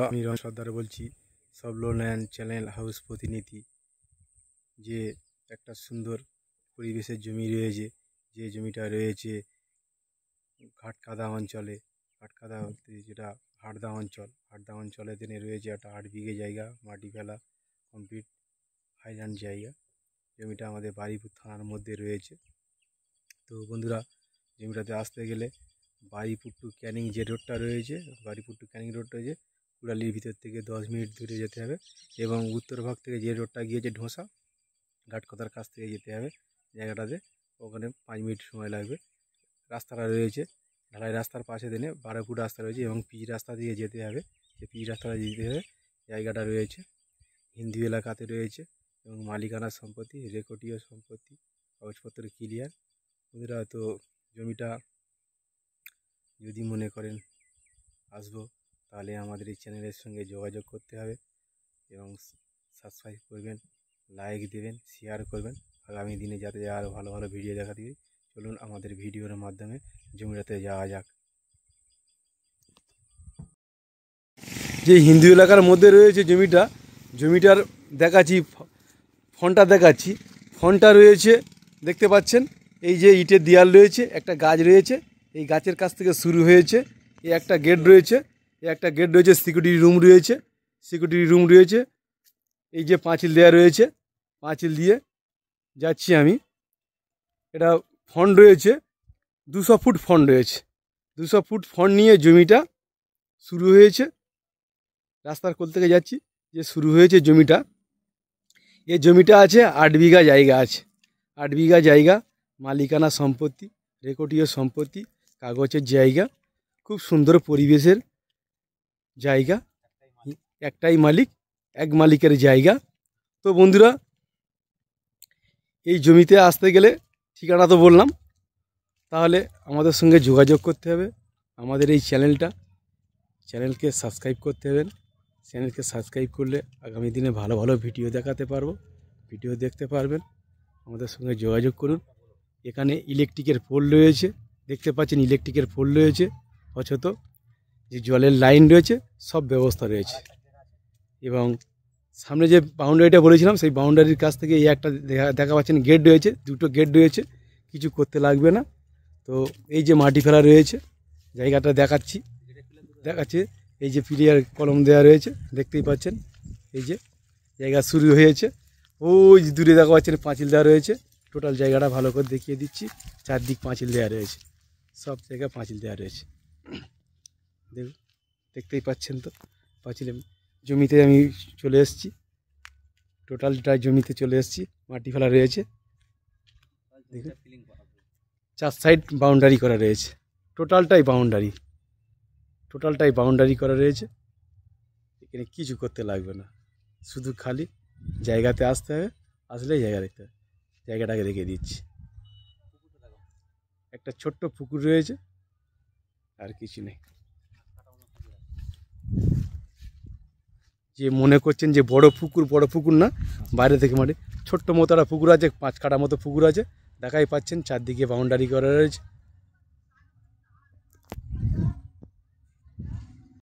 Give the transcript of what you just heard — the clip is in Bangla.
আমি রমেশ সর্দার বলছি, সব লোনল্যান্ড চ্যানেল হাউস প্রতিনিধি। যে একটা সুন্দর পরিবেশের জমি রয়েছে, যে জমিটা রয়েছে ঘাটকাদা অঞ্চলে, ঘাটকাদা বলতে যেটা হাটদা অঞ্চলে দিনে রয়েছে একটা 8 বিঘে জায়গা, মাটি ফেলা কমপ্লিট হাইল্যান্ড জায়গা। জমিটা আমাদের বারুইপুর থানার মধ্যে রয়েছে। তো বন্ধুরা, জমিটাতে আসতে গেলে বারুইপুর টু ক্যানিং যে রোডটা রয়েছে, বারুইপুর টু ক্যানিং রোড রয়েছে, কুড়ালির ভিতর থেকে 10 মিনিট দূরে যেতে হবে। এবং উত্তর ভাগ থেকে যে রোডটা গিয়েছে ঢোসা ঘাটকতার কাছ থেকে যেতে হবে জায়গাটাতে, ওখানে 5 মিনিট সময় লাগবে। রাস্তাটা রয়েছে ঢালাই রাস্তার পাশে দিনে 12 ফুট রাস্তা রয়েছে এবং পিচ রাস্তা দিয়ে যেতে হবে। যে পিচ রাস্তাটা যেতে হবে জায়গাটা রয়েছে হিন্দু এলাকাতে রয়েছে এবং মালিকানা সম্পত্তি, রেকর্ডীয় সম্পত্তি, কাগজপত্র ক্লিয়ার। বন্ধুরা, তো জমিটা যদি মনে করেন আসবো, তাহলে আমাদের এই চ্যানেলের সঙ্গে যোগাযোগ করতে হবে এবং সাবস্ক্রাইব করবেন, লাইক দেবেন, শেয়ার করবেন আগামী দিনে যাতে আরও ভালো ভালো ভিডিও দেখা দিই। চলুন আমাদের ভিডিওর মাধ্যমে জমিটাতে যাওয়া যাক। যে হিন্দু এলাকার মধ্যে রয়েছে জমিটার দেখাচ্ছি, ফোনটা দেখাচ্ছি। ফোনটা রয়েছে দেখতে পাচ্ছেন, এই যে ইটের দেয়াল রয়েছে, একটা গাছ রয়েছে, এই গাছের কাছ থেকে শুরু হয়েছে। এই একটা গেট রয়েছে, সিকিউরিটি রুম রয়েছে। এই যে পাঁচিল দেওয়া রয়েছে, পাঁচিল দিয়ে যাচ্ছি আমি। এটা ফন্ড রয়েছে, 200 ফুট ফন্ড রয়েছে। 200 ফুট ফন্ড নিয়ে জমিটা শুরু হয়েছে। রাস্তার কোল থেকে যাচ্ছি, যে শুরু হয়েছে জমিটা। এই জমিটা আছে 8 বিঘা জায়গা আছে। 8 বিঘা জায়গা, মালিকানা সম্পত্তি, রেকর্ডীয় সম্পত্তি, কাগজের জায়গা, খুব সুন্দর পরিবেশের জায়গা। একটাই মালিক, এক মালিকের জায়গা। তো বন্ধুরা, এই জমিতে আসতে গেলে ঠিকানা তো বললাম, তাহলে আমাদের সঙ্গে যোগাযোগ করতে হবে। আমাদের এই চ্যানেলকে সাবস্ক্রাইব করতে হবে। চ্যানেলকে সাবস্ক্রাইব করলে আগামী দিনে ভালো ভালো ভিডিও দেখাতে পারবো, ভিডিও দেখতে পারবেন। আমাদের সঙ্গে যোগাযোগ করুন। এখানে ইলেকট্রিকের পোল রয়েছে, দেখতে পাচ্ছেন ইলেকট্রিকের পোল রয়েছে, অথচ যে জলের লাইন রয়েছে, সব ব্যবস্থা রয়েছে। এবং সামনে যে বাউন্ডারিটা বলেছিলাম, সেই বাউন্ডারির কাছ থেকে এই একটা দেখা পাচ্ছেন গেট রয়েছে, 2টো গেট রয়েছে, কিছু করতে লাগবে না। তো এই যে মাটি ফেলা রয়েছে, জায়গাটা দেখাচ্ছি। এই যে প্লেয়ার কলম দেওয়া রয়েছে, দেখতেই পাচ্ছেন। এই যে জায়গা শুরু হয়েছে, ওই দূরে দেখা পাচ্ছেন পাঁচিল দেওয়া রয়েছে। টোটাল জায়গাটা ভালো করে দেখিয়ে দিচ্ছি। চারদিক পাঁচিল দেওয়া রয়েছে, সব জায়গায় পাঁচিল দেওয়া রয়েছে। দেখতেই পাচ্ছেন তো পাঁচিলে। জমিতে আমি চলে এসেছি, টোটালটা জমিতে চলে এসেছি। মাটি ফেলা রয়েছে, 4 সাইড বাউন্ডারি করা রয়েছে। টোটালটাই বাউন্ডারি করা রয়েছে। এখানে কিছু করতে লাগবে না, শুধু খালি জায়গাতে আসতে হবে। আসলেই জায়গা দেখতে হবে। জায়গাটাকে দেখে দিচ্ছি, একটা ছোট্ট পুকুর রয়েছে, আর কিছু নেই। যে মনে করছেন যে বড় পুকুর না, বাইরে থেকে মাটি ছোট্ট মতো একটা পুকুর আছে, 5 কাঠা মতো পুকুর আছে। দেখাই পাচ্ছেন চারদিকে বাউন্ডারি করা রয়েছে।